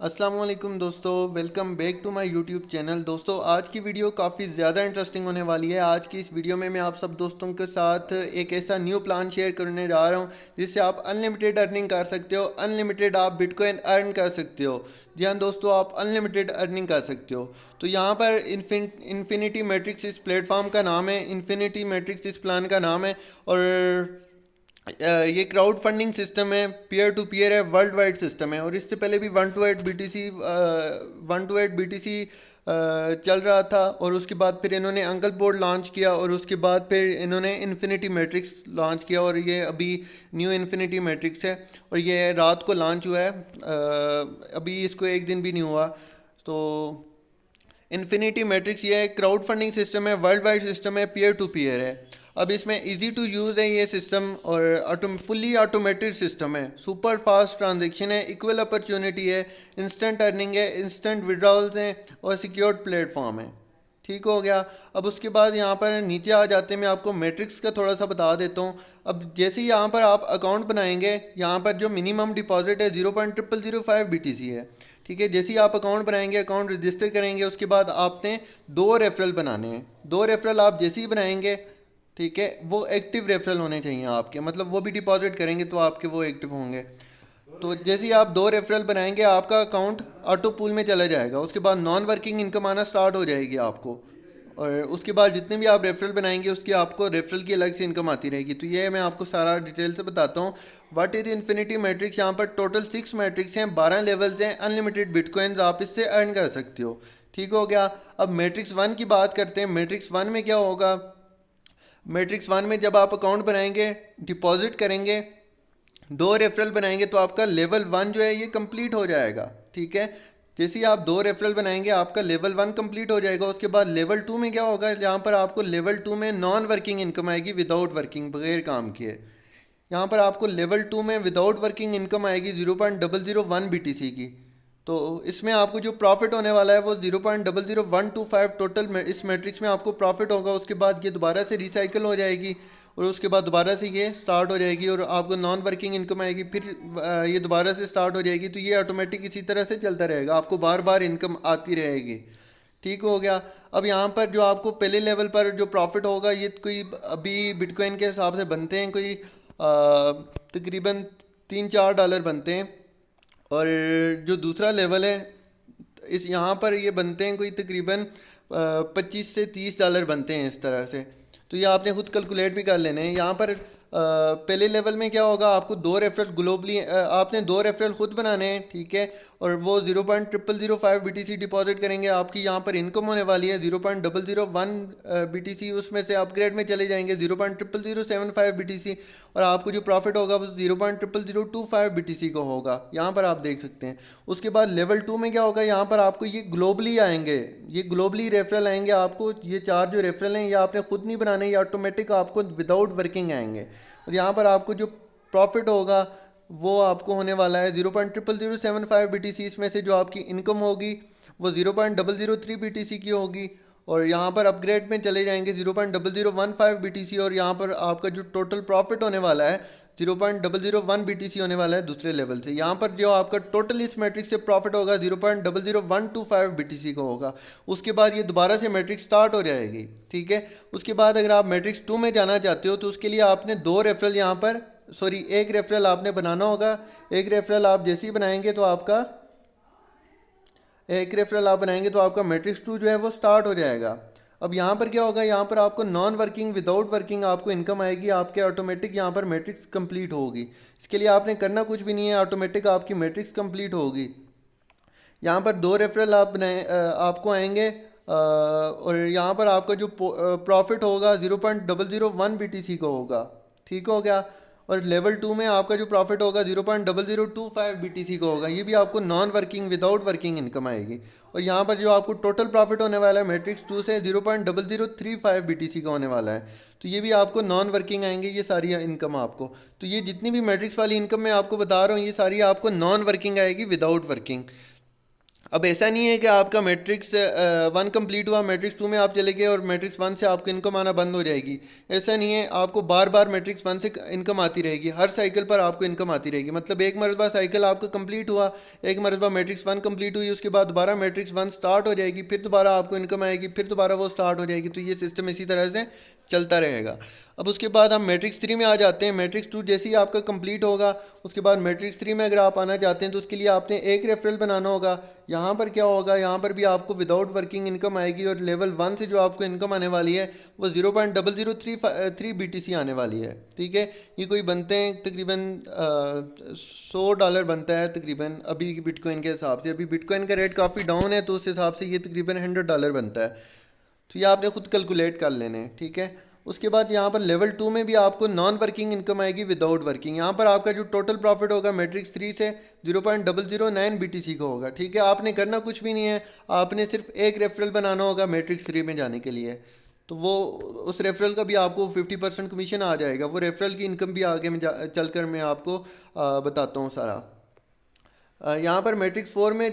अस्सलाम वालेकुम दोस्तों, welcome back to my YouTube channel. दोस्तों आज की वीडियो काफ़ी ज़्यादा इंटरेस्टिंग होने वाली है। आज की इस वीडियो में मैं आप सब दोस्तों के साथ एक ऐसा न्यू प्लान शेयर करने जा रहा हूं जिससे आप अनलिमिटेड अर्निंग कर सकते हो। अनलिमिटेड आप बिटकॉइन अर्न कर सकते हो। जी हाँ दोस्तों, आप अनलिमिटेड अर्निंग कर सकते हो। तो यहाँ पर इन्फिनिटी मैट्रिक्स इस प्लेटफॉर्म का नाम है, इन्फिनिटी मैट्रिक्स इस प्लान का नाम है। और ये क्राउड फंडिंग सिस्टम है, पीयर टू पीयर है, वर्ल्ड वाइड सिस्टम है। और इससे पहले भी 1 to 8 BTC चल रहा था। और उसके बाद फिर इन्होंने अंकल बोर्ड लॉन्च किया और उसके बाद फिर इन्होंने इन्फिनिटी मैट्रिक्स लॉन्च किया। और ये अभी न्यू इन्फिनिटी मैट्रिक्स है और ये रात को लॉन्च हुआ है। अभी इसको एक दिन भी नहीं हुआ। तो इन्फिनिटी मैट्रिक्स ये एक क्राउड फंडिंग सिस्टम है, वर्ल्ड वाइड सिस्टम है, पीयर टू पीयर है। अब इसमें इजी टू यूज़ है ये सिस्टम और फुल्ली ऑटोमेटेड सिस्टम है। सुपर फास्ट ट्रांजैक्शन है, इक्वल अपॉर्चुनिटी है, इंस्टेंट अर्निंग है, इंस्टेंट विड्रॉल्स हैं और सिक्योर्ड प्लेटफॉर्म है। ठीक हो गया। अब उसके बाद यहाँ पर नीचे आ जाते हैं, मैं आपको मैट्रिक्स का थोड़ा सा बता देता हूँ। अब जैसे ही यहाँ पर आप अकाउंट बनाएंगे, यहाँ पर जो मिनिमम डिपॉजिट है 0.0005 BTC है। ठीक है, जैसे ही आप अकाउंट बनाएंगे, अकाउंट रजिस्टर करेंगे, उसके बाद आपने 2 रेफरल बनाने हैं। 2 रेफरल आप जैसे ही बनाएंगे, ठीक है, वो एक्टिव रेफरल होने चाहिए आपके, मतलब वो भी डिपॉजिट करेंगे तो आपके वो एक्टिव होंगे। तो जैसे ही आप 2 रेफरल बनाएंगे, आपका अकाउंट ऑटो पूल में चला जाएगा। उसके बाद नॉन वर्किंग इनकम आना स्टार्ट हो जाएगी आपको। और उसके बाद जितने भी आप रेफरल बनाएंगे उसकी आपको रेफरल की अलग से इनकम आती रहेगी। तो ये मैं आपको सारा डिटेल से बताता हूँ। What is infinity matrix. यहाँ पर टोटल 6 मैट्रिक्स हैं, 12 लेवल्स हैं, अनलिमिटेड बिटकॉइंस आप इससे अर्न कर सकते हो। ठीक हो गया। अब मैट्रिक्स 1 की बात करते हैं। मैट्रिक्स 1 में क्या होगा। मैट्रिक्स 1 में जब आप अकाउंट बनाएंगे, डिपॉजिट करेंगे, 2 रेफरल बनाएंगे तो आपका लेवल 1 जो है ये कंप्लीट हो जाएगा। ठीक है, जैसे ही आप 2 रेफरल बनाएंगे आपका लेवल 1 कंप्लीट हो जाएगा। उसके बाद लेवल 2 में क्या होगा, जहाँ पर आपको लेवल 2 में नॉन वर्किंग इनकम आएगी, विदाउट वर्किंग, बगैर काम किए। यहाँ पर आपको लेवल 2 में विदाउट वर्किंग इनकम आएगी 0.001 BTC की। तो इसमें आपको जो प्रॉफिट होने वाला है वो 0.00125 टोटल इस मैट्रिक्स में आपको प्रॉफिट होगा। उसके बाद ये दोबारा से रिसाइकल हो जाएगी और उसके बाद दोबारा से ये स्टार्ट हो जाएगी और आपको नॉन वर्किंग इनकम आएगी, फिर ये दोबारा से स्टार्ट हो जाएगी। तो ये ऑटोमेटिक इसी तरह से चलता रहेगा, आपको बार बार इनकम आती रहेगी। ठीक हो गया। अब यहाँ पर जो आपको पहले लेवल पर जो प्रॉफिट होगा, ये कोई अभी बिटकॉइन के हिसाब से बनते हैं, कोई तकरीबन $3-4 बनते हैं। और जो दूसरा लेवल है, इस यहाँ पर ये बनते हैं कोई तकरीबन $25 से $30 बनते हैं इस तरह से। तो ये आपने खुद कैलकुलेट भी कर लेने हैं। यहाँ पर पहले लेवल में क्या होगा, आपको 2 रेफरल ग्लोबली आपने 2 रेफरल खुद बनाने हैं। ठीक है, और वो 0.0005 BTC डिपॉजिट करेंगे, आपकी यहाँ पर इनकम होने वाली है 0.001 BTC। उसमें से अपग्रेड में चले जाएंगे 0.00075 BTC और आपको जो प्रॉफिट होगा वो 0.00025 BTC का होगा। यहाँ पर आप देख सकते हैं। उसके बाद लेवल 2 में क्या होगा, यहाँ पर आपको ये ग्लोबली आएंगे, ये ग्लोबली रेफरल आएंगे आपको। ये 4 जो रेफरल हैं ये आपने खुद नहीं बनाने, ये ऑटोमेटिक आपको विदाउट वर्किंग आएंगे। और यहाँ पर आपको जो प्रॉफिट होगा वो आपको होने वाला है 0.00075 BTC। इसमें से जो आपकी इनकम होगी वो 0.003 BTC की होगी। और यहाँ पर अपग्रेड में चले जाएंगे 0.0015 BTC। और यहाँ पर आपका जो टोटल प्रॉफिट होने वाला है 0.001 BTC होने वाला है दूसरे लेवल से। यहाँ पर जो आपका टोटल इस मैट्रिक्स से प्रॉफिट होगा 0.00125 BTC का होगा। उसके बाद ये दोबारा से मैट्रिक्स स्टार्ट हो जाएगी। ठीक है, उसके बाद अगर आप मैट्रिक्स 2 में जाना चाहते हो तो उसके लिए आपने 2 रेफरल यहाँ पर, सॉरी 1 रेफरल आपने बनाना होगा। 1 रेफरल आप जैसे ही बनाएंगे तो आपका 1 रेफरल आप बनाएंगे तो आपका मैट्रिक्स 2 जो है वो स्टार्ट हो जाएगा। अब यहाँ पर क्या होगा, यहाँ पर आपको नॉन वर्किंग, विदाउट वर्किंग आपको इनकम आएगी, आपके ऑटोमेटिक यहाँ पर मैट्रिक्स कंप्लीट होगी। इसके लिए आपने करना कुछ भी नहीं है, ऑटोमेटिक आपकी मैट्रिक्स कंप्लीट होगी। यहाँ पर 2 रेफरल आप बनाए आपको आएंगे और यहाँ पर आपका जो प्रॉफिट होगा 0.001 BTC का होगा। ठीक हो गया। और लेवल 2 में आपका जो प्रॉफिट होगा 0.0025 BTC का होगा। ये भी आपको non working, without working income आएगी। और यहाँ पर जो आपको टोटल प्रॉफिट होने वाला है मैट्रिक्स 2 से 0.0035 BTC का होने वाला है। तो ये भी आपको नॉन वर्किंग आएंगे, ये सारी इनकम आपको। तो ये जितनी भी मैट्रिक्स वाली इनकम मैं आपको बता रहा हूँ ये सारी आपको नॉन वर्किंग आएगी, विदाउट वर्किंग। अब ऐसा नहीं है कि आपका मैट्रिक्स वन कंप्लीट हुआ, मैट्रिक्स टू में आप चले गए और मैट्रिक्स वन से आपको इनकम आना बंद हो जाएगी। ऐसा नहीं है, आपको बार बार मैट्रिक्स वन से इनकम आती रहेगी, हर साइकिल पर आपको इनकम आती रहेगी। मतलब एक मरतबा साइकिल आपका कंप्लीट हुआ, एक मरतबा मैट्रिक्स वन कंप्लीट हुई, उसके बाद दोबारा मैट्रिक्स वन स्टार्ट हो जाएगी, फिर दोबारा आपको इनकम आएगी, फिर दोबारा वो स्टार्ट हो जाएगी। तो ये सिस्टम इसी तरह से चलता रहेगा। अब उसके बाद हम मैट्रिक्स थ्री में आ जाते हैं। मैट्रिक्स टू जैसे ही आपका कंप्लीट होगा, उसके बाद मैट्रिक्स थ्री में अगर आप आना चाहते हैं तो उसके लिए आपने एक रेफरल बनाना होगा। यहाँ पर क्या होगा, यहाँ पर भी आपको विदाउट वर्किंग इनकम आएगी और लेवल वन से जो आपको इनकम आने वाली है वो 0.0033 BTC आने वाली है। ठीक है, ये कोई बनते हैं तकरीबन $100 बनता है तकरीबन अभी की बिटकॉइन के हिसाब से। अभी बिटकॉइन का रेट काफ़ी डाउन है तो उस हिसाब से ये तकरीबन $100 बनता है। तो ये आपने खुद कैलकुलेट कर लेने हैं। ठीक है, उसके बाद यहाँ पर लेवल टू में भी आपको नॉन वर्किंग इनकम आएगी विदाउट वर्किंग। यहाँ पर आपका जो टोटल प्रॉफिट होगा मैट्रिक्स थ्री से 0.009 BTC का होगा। ठीक है, आपने करना कुछ भी नहीं है, आपने सिर्फ एक रेफरल बनाना होगा मैट्रिक्स थ्री में जाने के लिए। तो वो उस रेफरल का भी आपको 50% कमीशन आ जाएगा। वो रेफरल की इनकम भी आगे में चलकर मैं आपको बताता हूँ सारा। यहाँ पर मैट्रिक्स फोर में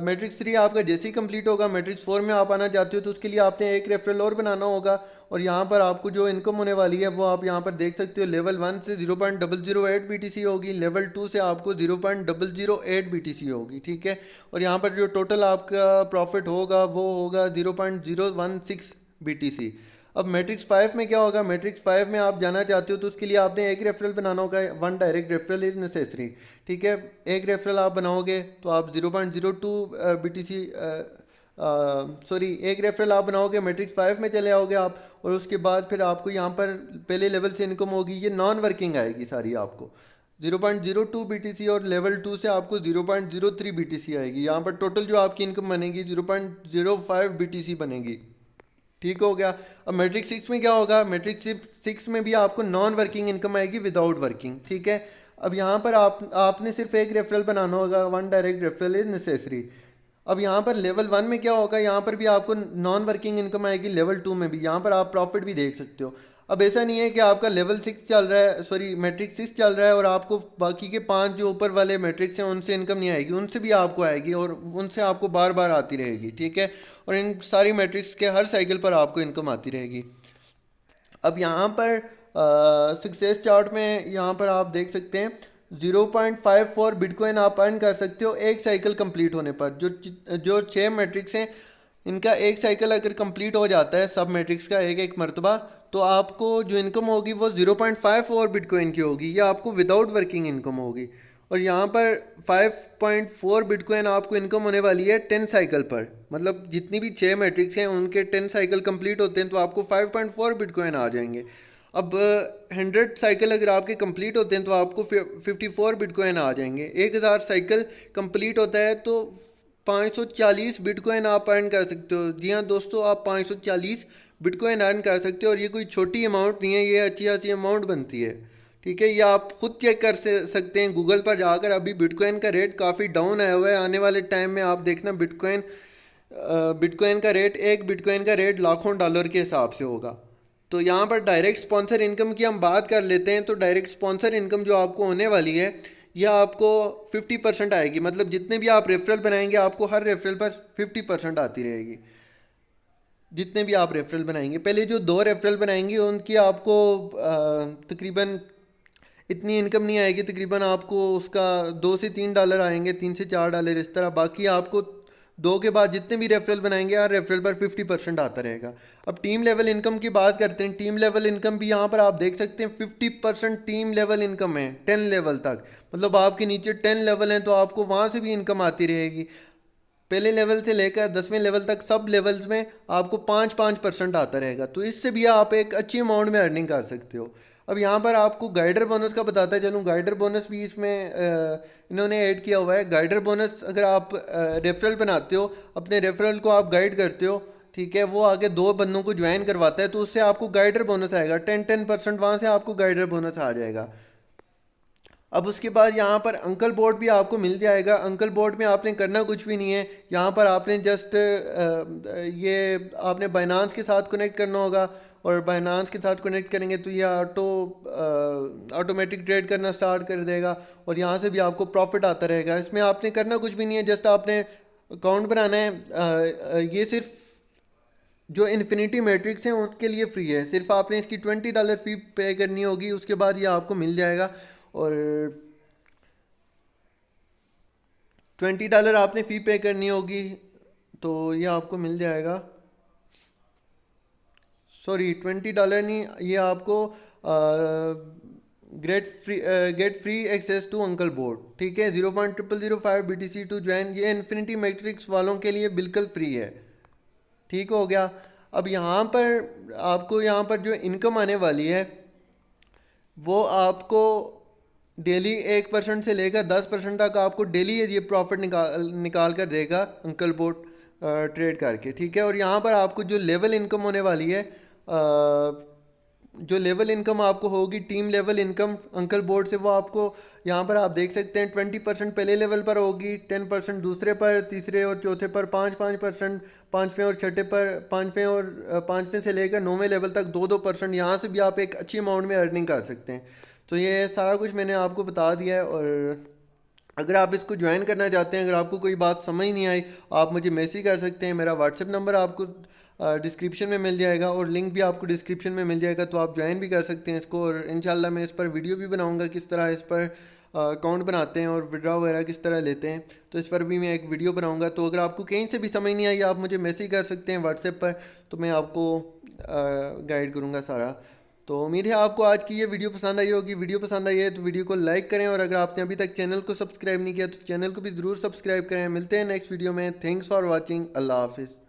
मैट्रिक्स थ्री आपका जैसे ही कंप्लीट होगा, मैट्रिक्स फोर में आप आना चाहते हो तो उसके लिए आपने एक रेफरल और बनाना होगा। और यहाँ पर आपको जो इनकम होने वाली है वो आप यहाँ पर देख सकते हो। लेवल वन से 0.008 BTC होगी, लेवल टू से आपको 0.008 BTC होगी। ठीक है, और यहाँ पर जो टोटल आपका प्रॉफिट होगा वो होगा 0.016 BTC। अब मैट्रिक्स फाइव में क्या होगा, मैट्रिक्स फाइव में आप जाना चाहते हो तो उसके लिए आपने एक रेफरल बनाना होगा। One direct referral is necessary. ठीक है, एक रेफरल आप बनाओगे तो आप 0.02 BTC सॉरी एक रेफरल आप बनाओगे, मैट्रिक्स फाइव में चले आओगे आप, और उसके बाद फिर आपको यहाँ पर पहले लेवल से इनकम होगी, ये नॉन वर्किंग आएगी सारी आपको 0.02 BTC, और लेवल टू से आपको 0.03 BTC आएगी। यहाँ पर टोटल जो आपकी इनकम बनेगी 0.05 BTC बनेगी। ठीक हो गया। अब मैट्रिक सिक्स में क्या होगा, मैट्रिक सिक्स में भी आपको नॉन वर्किंग इनकम आएगी विदाउट वर्किंग। ठीक है, अब यहाँ पर आपने सिर्फ एक रेफरल बनाना होगा, one direct referral is necessary. अब यहाँ पर लेवल वन में क्या होगा, यहाँ पर भी आपको नॉन वर्किंग इनकम आएगी, लेवल टू में भी। यहाँ पर आप प्रॉफिट भी देख सकते हो। अब ऐसा नहीं है कि आपका लेवल सिक्स चल रहा है, सॉरी मैट्रिक सिक्स चल रहा है और आपको बाकी के पांच जो ऊपर वाले मैट्रिक्स हैं उनसे इनकम नहीं आएगी, उनसे भी आपको आएगी और उनसे आपको बार बार आती रहेगी। ठीक है, और इन सारी मैट्रिक्स के हर साइकिल पर आपको इनकम आती रहेगी। अब यहाँ पर सक्सेस चार्ट में यहाँ पर आप देख सकते हैं 0.54 बिटकॉइन आप अर्न कर सकते हो एक साइकिल कंप्लीट होने पर। जो छः मैट्रिक्स हैं इनका एक साइकिल अगर कंप्लीट हो जाता है सब मैट्रिक्स का एक एक मरतबा, तो आपको जो इनकम होगी वो 0.54 बिटकॉइन की होगी। ये आपको विदाउट वर्किंग इनकम होगी। और यहाँ पर 5.4 बिटकॉइन आपको इनकम होने वाली है 10 साइकिल पर। मतलब जितनी भी 6 मैट्रिक्स हैं उनके 10 साइकिल कंप्लीट होते हैं तो आपको 5.4 बिटकॉइन आ जाएंगे। अब 100 साइकिल अगर आपके कंप्लीट होते हैं तो आपको 54 बिटकॉइन आ जाएंगे। 1000 साइकिल कंप्लीट होता है तो 540 बिटकॉइन आप अर्न कर सकते हो। जी हाँ दोस्तों, आप 540 बिटकॉइन अर्न कर सकते हो और ये कोई छोटी अमाउंट नहीं है, ये अच्छी खासी अमाउंट बनती है। ठीक है, ये आप खुद चेक कर सकते हैं गूगल पर जाकर। अभी बिटकॉइन का रेट काफ़ी डाउन आया हुआ है, आने वाले टाइम में आप देखना बिटकॉइन का रेट, एक बिटकॉइन का रेट लाखों डॉलर के हिसाब से होगा। तो यहाँ पर डायरेक्ट स्पॉन्सर इनकम की हम बात कर लेते हैं। तो डायरेक्ट स्पॉन्सर इनकम जो आपको होने वाली है यह आपको 50% आएगी। मतलब जितने भी आप रेफरल बनाएंगे आपको हर रेफरल पर 50% आती रहेगी। जितने भी आप रेफरल बनाएंगे, पहले जो 2 रेफरल बनाएंगे उनकी आपको तकरीबन इतनी इनकम नहीं आएगी, तकरीबन आपको उसका $2 से $3 आएंगे, $3 से $4 इस तरह। बाकी आपको 2 के बाद जितने भी रेफरल बनाएंगे हर रेफरल पर 50% आता रहेगा। अब टीम लेवल इनकम की बात करते हैं। टीम लेवल इनकम भी यहाँ पर आप देख सकते हैं 50% टीम लेवल इनकम है 10 लेवल तक। मतलब आपके नीचे 10 लेवल हैं तो आपको वहाँ से भी इनकम आती रहेगी। पहले लेवल से लेकर 10वें लेवल तक सब लेवल्स में आपको 5% आता रहेगा। तो इससे भी आप एक अच्छी अमाउंट में अर्निंग कर सकते हो। अब यहाँ पर आपको गाइडर बोनस का बताता चलूँ। गाइडर बोनस भी इसमें इन्होंने ऐड किया हुआ है। गाइडर बोनस अगर आप रेफरल बनाते हो, अपने रेफरल को आप गाइड करते हो, ठीक है, वो आगे 2 बंदों को ज्वाइन करवाता है तो उससे आपको गाइडर बोनस आएगा 10% वहाँ से आपको गाइडर बोनस आ जाएगा। अब उसके बाद यहाँ पर अंकल बोर्ड भी आपको मिल जाएगा। अंकल बोर्ड में आपने करना कुछ भी नहीं है। यहाँ पर आपने जस्ट ये आपने बाइनांस के साथ कनेक्ट करना होगा और बाइनांस के साथ कनेक्ट करेंगे तो ये ऑटोमेटिक ट्रेड करना स्टार्ट कर देगा और यहाँ से भी आपको प्रॉफिट आता रहेगा। इसमें आपने करना कुछ भी नहीं है, जस्ट आपने अकाउंट बनाना है, ये सिर्फ जो इन्फिनिटी मैट्रिक्स हैं उनके लिए फ्री है। सिर्फ आपने इसकी $20 फ़ी पे करनी होगी, उसके बाद ये आपको मिल जाएगा। और $20 आपने फ़ी पे करनी होगी तो ये आपको मिल जाएगा। सॉरी, $20 नहीं, ये आपको get free access to uncle board, ठीक है। 0.0005 BTC टू ज्वाइन, ये इन्फिनिटी मैट्रिक्स वालों के लिए बिल्कुल फ्री है, ठीक हो गया। अब यहाँ पर आपको यहाँ पर जो इनकम आने वाली है वो आपको डेली 1% से लेकर 10% तक आपको डेली ये प्रॉफिट निकाल कर देगा अंकल बोट ट्रेड करके, ठीक है। और यहाँ पर आपको जो लेवल इनकम होने वाली है, जो लेवल इनकम आपको होगी, team level income uncle board से, वो आपको यहाँ पर आप देख सकते हैं 20% पहले लेवल पर होगी, 10% दूसरे पर, तीसरे और चौथे पर 5% पाँचवें और छठे पर, पाँचवें से लेकर 9वें लेवल तक 2% यहाँ से भी आप एक अच्छी अमाउंट में अर्निंग कर सकते हैं। तो ये सारा कुछ मैंने आपको बता दिया है। और अगर आप इसको ज्वाइन करना चाहते हैं, अगर आपको कोई बात समझ नहीं आई, आप मुझे मैसेज कर सकते हैं। मेरा व्हाट्सएप नंबर आपको डिस्क्रिप्शन में मिल जाएगा और लिंक भी आपको डिस्क्रिप्शन में मिल जाएगा, तो आप ज्वाइन भी कर सकते हैं इसको। और इंशाल्लाह मैं इस पर वीडियो भी बनाऊंगा किस तरह इस पर अकाउंट बनाते हैं और विड्रॉ वगैरह किस तरह लेते हैं, तो इस पर भी मैं एक वीडियो बनाऊंगा। तो अगर आपको कहीं से भी समझ नहीं आई, आप मुझे मैसेज कर सकते हैं व्हाट्सएप पर, तो मैं आपको गाइड करूँगा सारा। तो उम्मीद है आपको आज की ये वीडियो पसंद आई होगी। वीडियो पसंद आई है तो वीडियो को लाइक करें, और अगर आपने अभी तक चैनल को सब्सक्राइब नहीं किया तो चैनल को भी ज़रूर सब्सक्राइब करें। मिलते हैं नेक्स्ट वीडियो में। Thanks for watching. अल्लाह हाफिज़।